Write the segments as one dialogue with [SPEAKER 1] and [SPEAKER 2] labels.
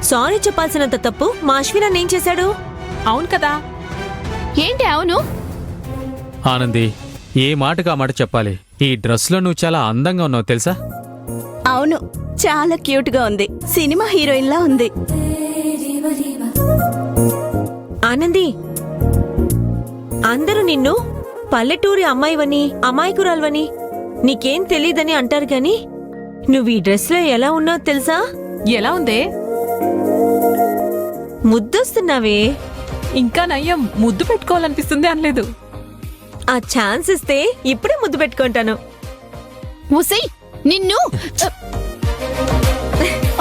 [SPEAKER 1] Sorry చెప్పాల్సినంత తప్పు మా అశ్విన్ ఏం చేశాడు?
[SPEAKER 2] అవును కదా.
[SPEAKER 3] ఏంటి అవును?
[SPEAKER 4] ఆనంది, ఏ మాటకు ఆ మాట చెప్పాలి. ఈ డ్రెస్లో నువ్వు చాలా అందంగా ఉన్నావు తెలుసా?
[SPEAKER 5] అవును, చాలా క్యూట్ గా ఉంది. సినిమా హీరోయిన్ లా ఉంది.
[SPEAKER 1] ఆనంది, అందరూ నిన్ను పల్లెటూరి అమ్మాయివని, అమాయకురాల్వని, నీకేం తెలీదని అంటారు గాని నువ్వు ఈ డ్రెస్లో ఎలా ఉన్నావు తెలుసా?
[SPEAKER 2] ఎలా ఉందే?
[SPEAKER 1] ముద్దొస్తున్నావే.
[SPEAKER 2] ఇంకా నయ్యం, ముద్దు పెట్టుకోవాలనిపిస్తుంది అనలేదు.
[SPEAKER 1] ఆ ఛాన్స్ ఇస్తే ఇప్పుడే ముద్దు పెట్టుకుంటాను.
[SPEAKER 3] ఉసై నిన్ను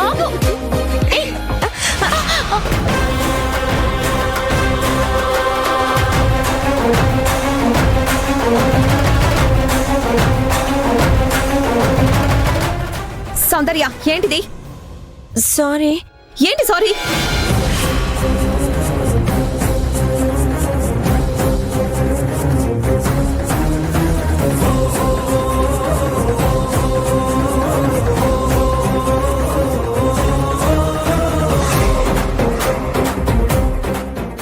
[SPEAKER 3] ఆగు. ఏయ్!
[SPEAKER 5] సౌందర్య, ఏంటిది?
[SPEAKER 1] సారీ.
[SPEAKER 5] ఏంటి సారీ?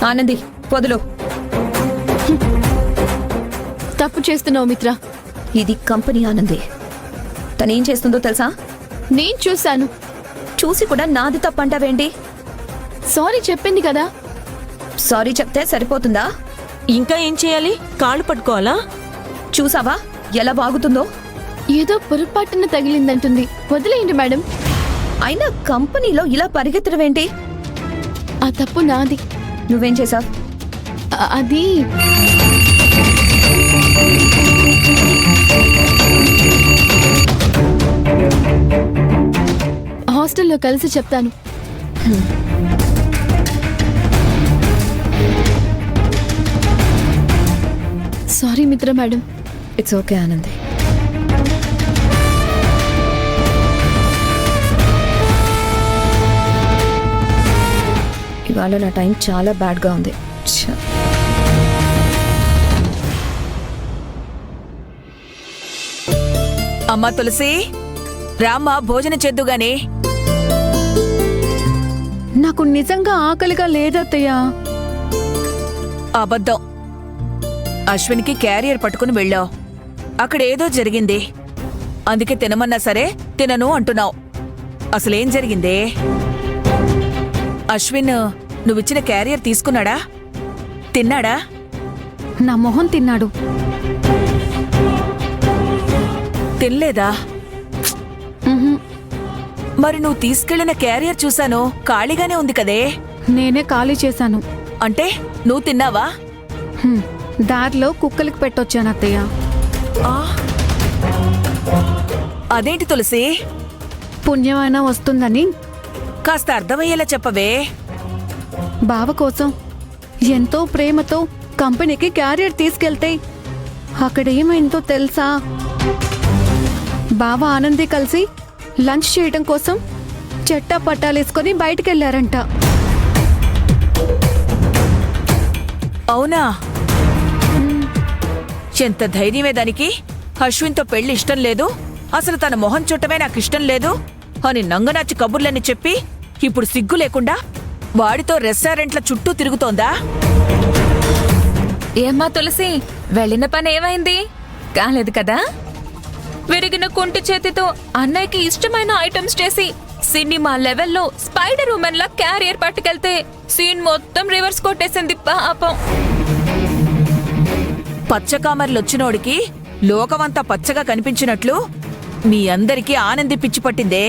[SPEAKER 5] ఆనంది, వదులు.
[SPEAKER 3] తప్పు చేస్తున్నావు మిత్ర.
[SPEAKER 5] ఇది కంపెనీ ఆనంది. తనేం చేస్తుందో తెలుసా?
[SPEAKER 3] నేను చూశాను.
[SPEAKER 5] చూసి కూడా నాది తప్పంటావేంటి?
[SPEAKER 3] సారీ చెప్పింది కదా.
[SPEAKER 5] సారీ చెప్తే సరిపోతుందా?
[SPEAKER 1] ఇంకా ఏం చేయాలి? కాళ్ళు పట్టుకోవాలా?
[SPEAKER 5] చూసావా ఎలా బాగుతుందో?
[SPEAKER 3] ఏదో పొరపాటున తగిలిందంటుంది. వదిలేయండి మేడం.
[SPEAKER 5] అయినా కంపెనీలో ఇలా పరిగెత్తడమేంటి?
[SPEAKER 3] ఆ తప్పు నాది.
[SPEAKER 5] నువ్వేం చేసావ్?
[SPEAKER 3] అది హాస్టల్లో కలిసి చెప్తాను. సారీ మిత్ర మేడం.
[SPEAKER 5] It's okay Anandi. ఇవాళ నా టైం చాలా బ్యాడ్గా ఉంది.
[SPEAKER 6] అమ్మా తులసి, రామ్మా భోజనం చేద్దుగానే.
[SPEAKER 7] నాకు నిజంగా ఆకలిగా లేదత్తయ్యా.
[SPEAKER 6] అబద్ధం. అశ్విన్కి క్యారియర్ పట్టుకుని వెళ్ళావు. అక్కడేదో జరిగింది, అందుకే తినమన్నా సరే తినను అంటున్నావు. అసలేం జరిగిందే? అశ్విన్ నువ్విచ్చిన క్యారియర్ తీసుకున్నాడా? తిన్నాడా?
[SPEAKER 7] నా మొహం తిన్నాడు.
[SPEAKER 6] తినలేదా? మరి నువ్వు తీసుకెళ్లిన క్యారియర్ చూశాను, ఖాళీగానే ఉంది కదే.
[SPEAKER 7] నేనే ఖాళీ చేశాను.
[SPEAKER 6] అంటే నువ్వు తిన్నావా?
[SPEAKER 7] దారిలో కుక్కలకి పెట్టొచ్చాను అత్తయ్య.
[SPEAKER 6] అదేంటి తులసి?
[SPEAKER 7] పుణ్యమైనా వస్తుందని
[SPEAKER 6] కాస్త అర్థమయ్యేలా చెప్పవే.
[SPEAKER 7] బావ కోసం ఎంతో ప్రేమతో కంపెనీకి క్యారియర్ తీసుకెళ్తే అక్కడేమైందో తెలుసా? బావ ఆనంది కలిసి లంచ్ చేయడం కోసం చెట్టా పట్టాలేసుకొని బయటికెళ్లారంట.
[SPEAKER 6] అవునా? ఎంత ధైర్యమే దానికి? అశ్విన్తో పెళ్లి ఇష్టం లేదు, అసలు తన మొహం చుట్టమే నాకిష్టం లేదు అని నంగనాచి కబుర్లని చెప్పి ఇప్పుడు సిగ్గు లేకుండా వాడితో రెస్టారెంట్ల చుట్టూ తిరుగుతోందా?
[SPEAKER 8] ఏమ్మా తులసి, వెళ్ళిన పని ఏమైంది? కాలేదు కదా? విరిగిన కుంటి చేతితో అన్నయ్యకి ఇష్టమైన ఐటమ్స్ చేసి సినిమా లెవెల్లో స్పైడర్ ఉమెన్ లా క్యారియర్ పట్టుకెళ్తే సీన్ మొత్తం రివర్స్ కొట్టేసింది పాపం.
[SPEAKER 6] పచ్చకామర్లొచ్చినోడికి లోకమంతా పచ్చగా కనిపించినట్లు మీ అందరికీ ఆనంది పిచ్చి పట్టిందే.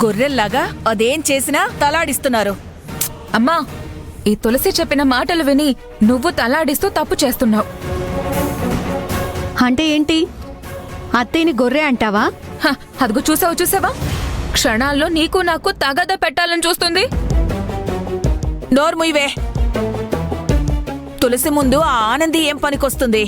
[SPEAKER 6] గొర్రెల్లాగా అదేం చేసినా తలాడిస్తున్నారు.
[SPEAKER 8] అమ్మా, ఈ తులసి చెప్పిన మాటలు విని నువ్వు తలాడిస్తూ తప్పు చేస్తున్నావు.
[SPEAKER 7] అంటే ఏంటి? అత్తయ్యని గొర్రె అంటావా?
[SPEAKER 8] అదిగో చూసావా? క్షణాల్లో నీకు నాకు తగద పెట్టాలని చూస్తుంది.
[SPEAKER 6] నోర్ముయివే. తులసి ముందు ఆ ఆనంది ఏం పనికొస్తుంది?